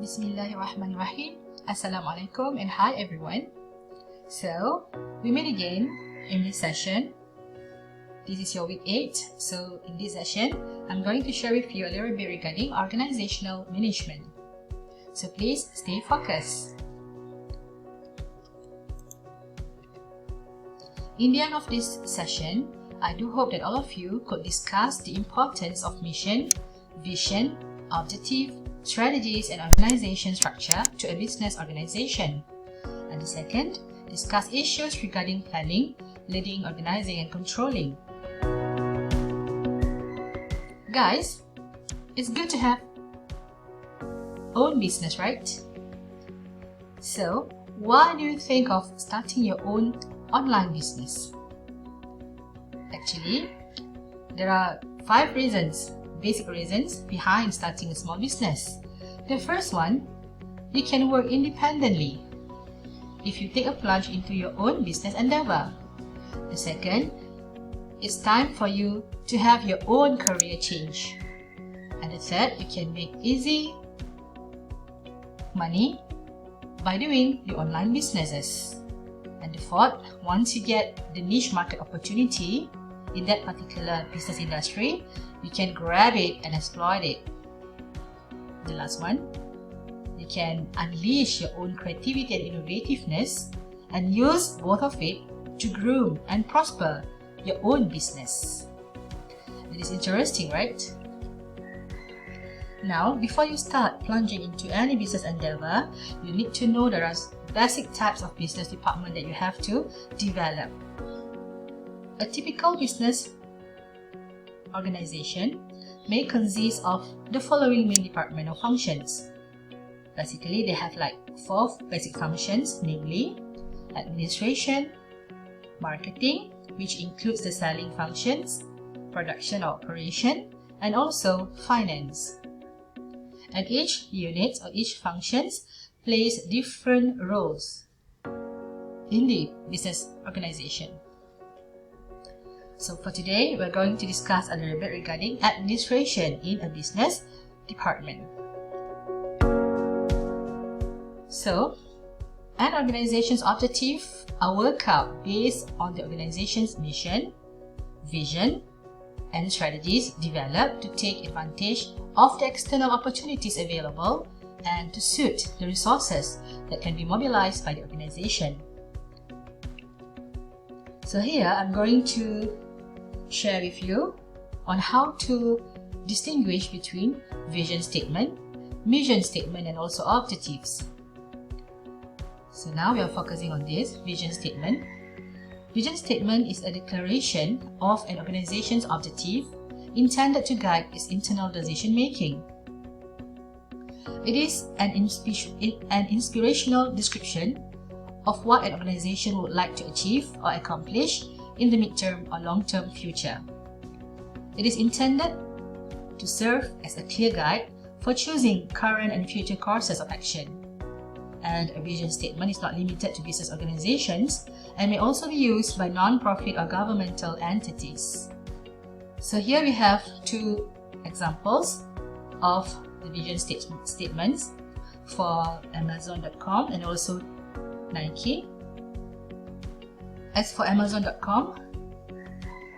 Bismillahirrahmanirrahim. Assalamualaikum and hi everyone. So, we meet again in this session. This is your week 8. So, in this session, I'm going to share with you a little bit regarding organizational management. So, please stay focused. In the end of this session, I do hope that all of you could discuss the importance of mission, vision, objective, strategies and organization structure to a business organization. And the second, discuss issues regarding planning, leading, organizing and controlling. Guys, it's good to have own business, right? So, why do you think of starting your own online business? Actually, there are 5 basic reasons behind starting a small business. The first one, you can work independently if you take a plunge into your own business endeavor. The second, it's time for you to have your own career change. And the third, you can make easy money by doing the online businesses. And the fourth, once you get the niche market opportunity in that particular business industry, you can grab it and exploit it. The last one, you can unleash your own creativity and innovativeness and use both of it to groom and prosper your own business. It is interesting, right? Now, before you start plunging into any business endeavor, you need to know there are basic types of business department that you have to develop. A typical business organization may consist of the following main department or functions. Basically, they have like 4 basic functions, namely administration, marketing, which includes the selling functions, production or operation, and also finance. And each unit or each functions plays different roles in the business organization. So for today, we're going to discuss a little bit regarding administration in a business department. So, an organization's objectives are worked out based on the organization's mission, vision, and strategies developed to take advantage of the external opportunities available and to suit the resources that can be mobilized by the organization. So here, I'm going to share with you on how to distinguish between vision statement, mission statement, and also objectives. So now we are focusing on this vision statement. Vision statement is a declaration of an organization's objective intended to guide its internal decision making. It is an inspirational description of what an organization would like to achieve or accomplish in the midterm or long-term future. It is intended to serve as a clear guide for choosing current and future courses of action. And a vision statement is not limited to business organizations and may also be used by non-profit or governmental entities. So here we have 2 examples of the vision statements for Amazon.com and also Nike. As for Amazon.com,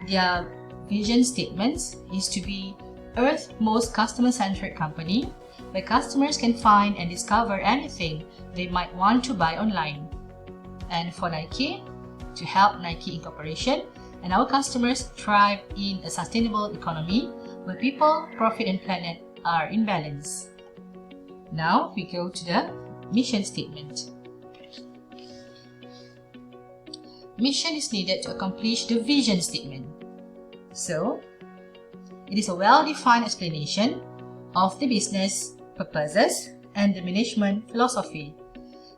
their vision statements is to be Earth's most customer-centric company where customers can find and discover anything they might want to buy online. And for Nike, to help Nike Incorporation and our customers thrive in a sustainable economy where people, profit and planet are in balance. Now we go to the mission statement. Mission is needed to accomplish the vision statement. So, it is a well-defined explanation of the business purposes and the management philosophy.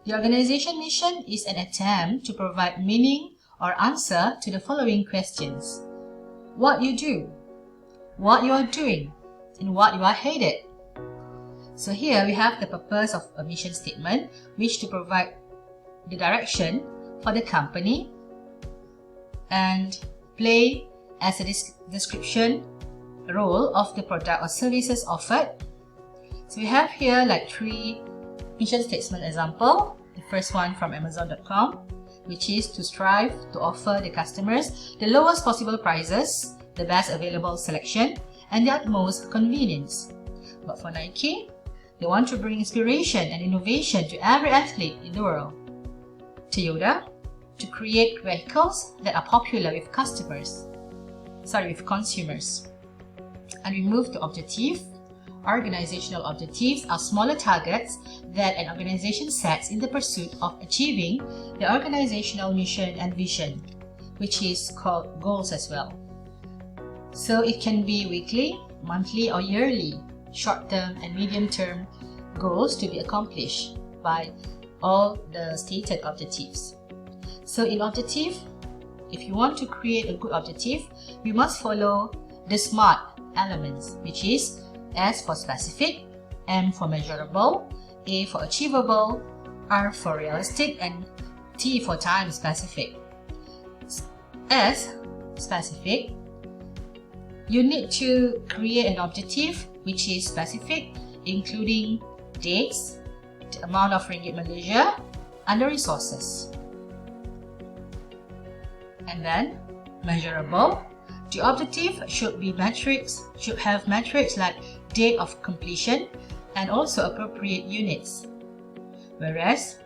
The organization mission is an attempt to provide meaning or answer to the following questions: what you do, what you are doing, and what you are headed. So here we have the purpose of a mission statement, which to provide the direction for the company and play as a description role of the product or services offered. So we have here like 3 mission statement example. The first one from Amazon.com, which is to strive to offer the customers the lowest possible prices, the best available selection, and the utmost convenience. But for Nike, they want to bring inspiration and innovation to every athlete in the world. Toyota, to create vehicles that are popular with consumers. And we move to objective. Organizational objectives are smaller targets that an organization sets in the pursuit of achieving the organizational mission and vision, which is called goals as well. So it can be weekly, monthly, or yearly, short-term and medium-term goals to be accomplished by all the stated objectives. So in objective, if you want to create a good objective, you must follow the SMART elements, which is S for specific, M for measurable, A for achievable, R for realistic, and T for time specific. S, specific, you need to create an objective which is specific, including dates, the amount of Ringgit Malaysia, and the resources. And then measurable. The objective should have metrics like date of completion and also appropriate units. Whereas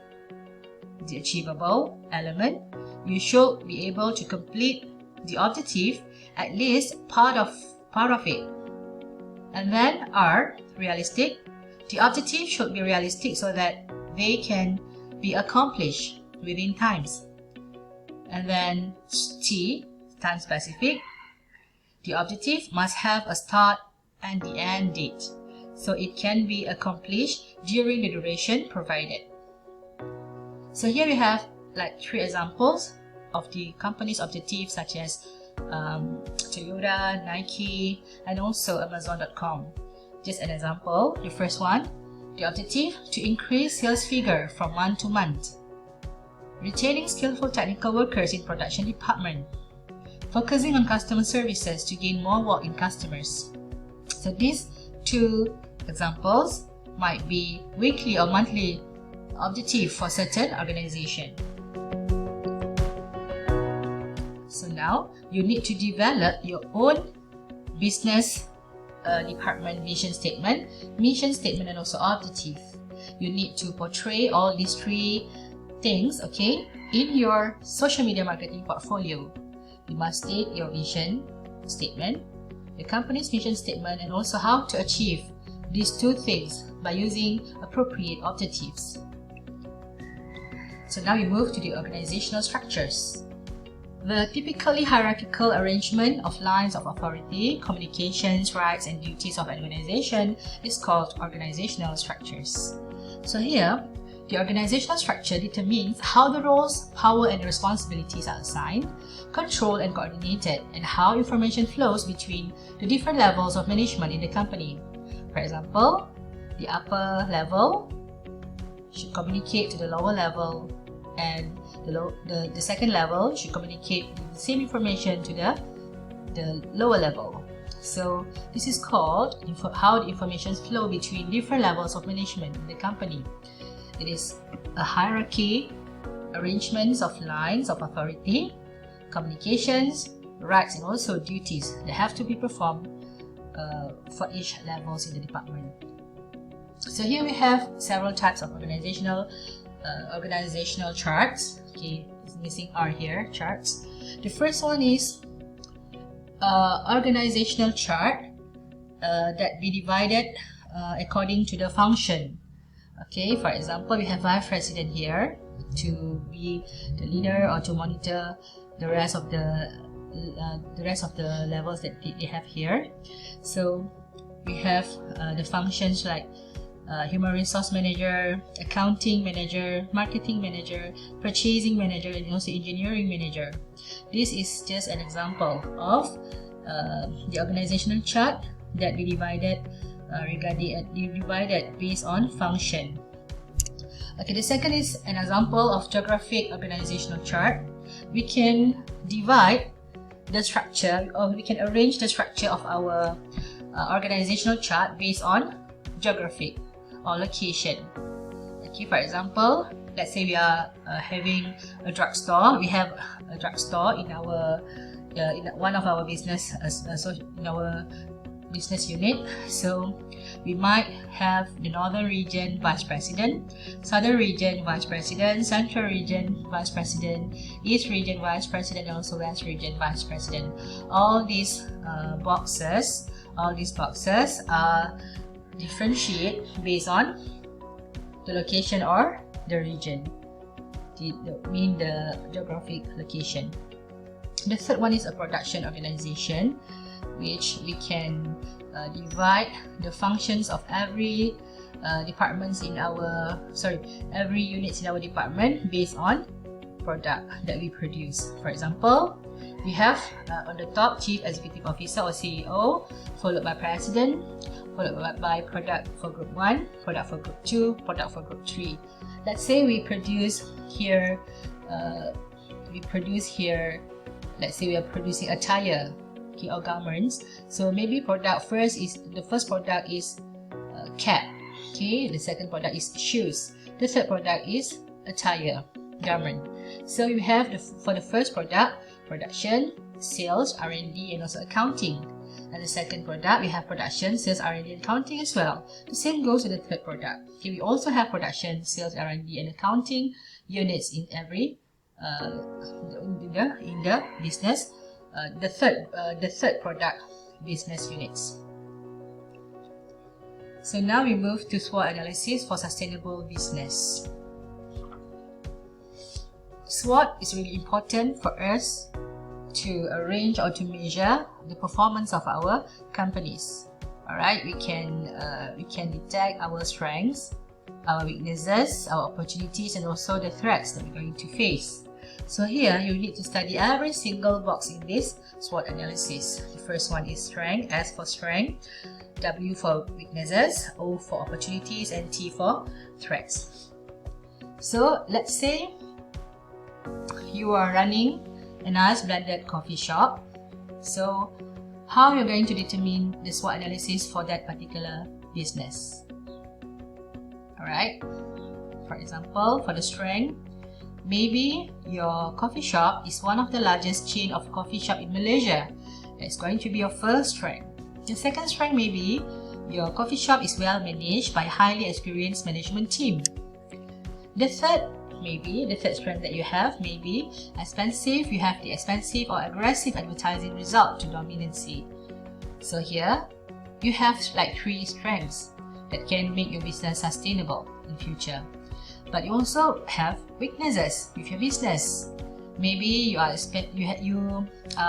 the achievable element, you should be able to complete the objective, at least part of it. And then R, realistic. The objective should be realistic so that they can be accomplished within times. And then T, time specific. The objective must have a start and the end date, so it can be accomplished during the duration provided. So here we have like 3 examples of the company's objectives, such as Toyota, Nike, and also Amazon.com. Just an example, the first one, the objective to increase sales figure from month to month. Retaining skillful technical workers in production department. Focusing on customer services to gain more walk-in customers. So these 2 examples might be weekly or monthly objective for certain organization. So now you need to develop your own business department vision statement, mission statement, and also objective. You need to portray all these 3 things, okay, in your social media marketing portfolio. You must state your vision statement, the company's mission statement, and also how to achieve these 2 things by using appropriate objectives. So now we move to the organizational structures. The typically hierarchical arrangement of lines of authority, communications, rights, and duties of an organization is called organizational structures. So here, the organizational structure determines how the roles, power, and responsibilities are assigned, controlled, and coordinated, and how information flows between the different levels of management in the company. For example, the upper level should communicate to the lower level, and the second level should communicate the same information to the lower level. So this is called how the information flow between different levels of management in the company. It is a hierarchy, arrangements of lines of authority, communications, rights, and also duties that have to be performed for each levels in the department. So here we have several types of organizational charts. Okay, it's missing R here, charts. The first one is organizational chart that be divided according to the function. Okay, for example, we have vice president here to be the leader or to monitor the rest of the levels that they have here. So we have the functions like human resource manager, accounting manager, marketing manager, purchasing manager, and also engineering manager. This is just an example of the organizational chart that we divided based on function. Okay, the second is an example of geographic organizational chart. We can divide the structure, or we can arrange the structure of our organizational chart based on geographic or location. Okay, for example, let's say we are having a drugstore. We have a drugstore in our in one of our business in our business unit. So we might have the northern region vice president, southern region vice president, central region vice president, east region vice president, and also west region vice president. All these boxes are differentiate based on the location or the region, mean the geographic location. The third one is a production organization, which we can divide the functions of every departments in our every units in our department based on product that we produce. For example, we have on the top Chief Executive Officer or CEO, followed by President, followed by product for group 1, product for group 2, product for group 3. Let's say we produce here let's say we are producing attire, okay, or garments. So maybe the first product is cap, okay, the second product is shoes, the third product is attire, garment. So you have for the first product, production, sales, R&D, and also accounting. And the second product, we have production, sales, R&D, and accounting as well. The same goes with the third product. Okay, we also have production, sales, R&D, and accounting units in every in the business. The third product business units. So now we move to SWOT analysis for sustainable business. SWOT is really important for us to arrange or to measure the performance of our companies. Alright, we can detect our strengths, our weaknesses, our opportunities, and also the threats that we're going to face. So here you need to study every single box in this SWOT analysis. The first one is strength, S for strength, W for weaknesses, O for opportunities, and T for threats. So let's say you are running a nice blended coffee shop. So how you're going to determine the SWOT analysis for that particular business? Alright, for example, for the strength, maybe your coffee shop is one of the largest chain of coffee shop in Malaysia. That's going to be your first strength. The second strength, maybe your coffee shop is well managed by a highly experienced management team. The third strength that you have may be expensive. You have the expensive or aggressive advertising result to dominancy. So here you have like 3 strengths that can make your business sustainable in future. But you also have weaknesses with your business. Maybe you are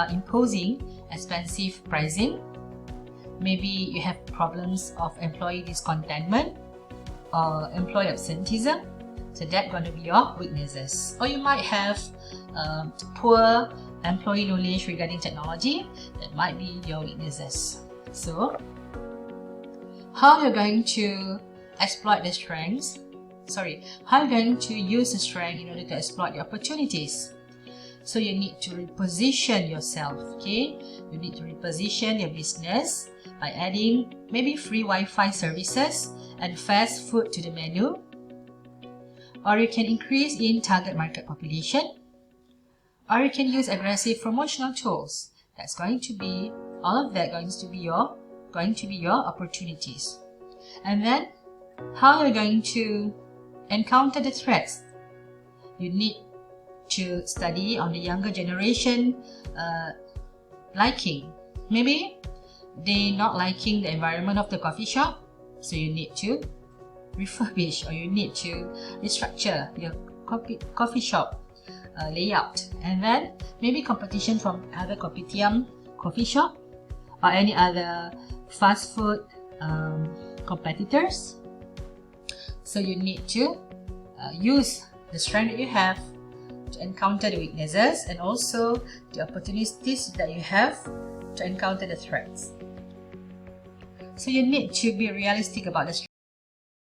imposing expensive pricing. Maybe you have problems of employee discontentment or employee absenteeism. So that's going to be your weaknesses. Or you might have poor employee knowledge regarding technology. That might be your weaknesses. So how you're going to exploit the strengths? How you're going to use the strength in order to exploit the opportunities? So you need to reposition yourself, okay? You need to reposition your business by adding maybe free Wi-Fi services and fast food to the menu. Or you can increase in target market population. Or you can use aggressive promotional tools. That's going to be, all of that going to be your opportunities. And then, how you're going to encounter the threats? You need to study on the younger generation liking. Maybe they not liking the environment of the coffee shop, so you need to refurbish or you need to restructure your coffee shop layout. And then maybe competition from other kopitiam coffee shop or any other fast food competitors. So you need to use the strength that you have to encounter the weaknesses and also the opportunities that you have to encounter the threats. So you need to be realistic about the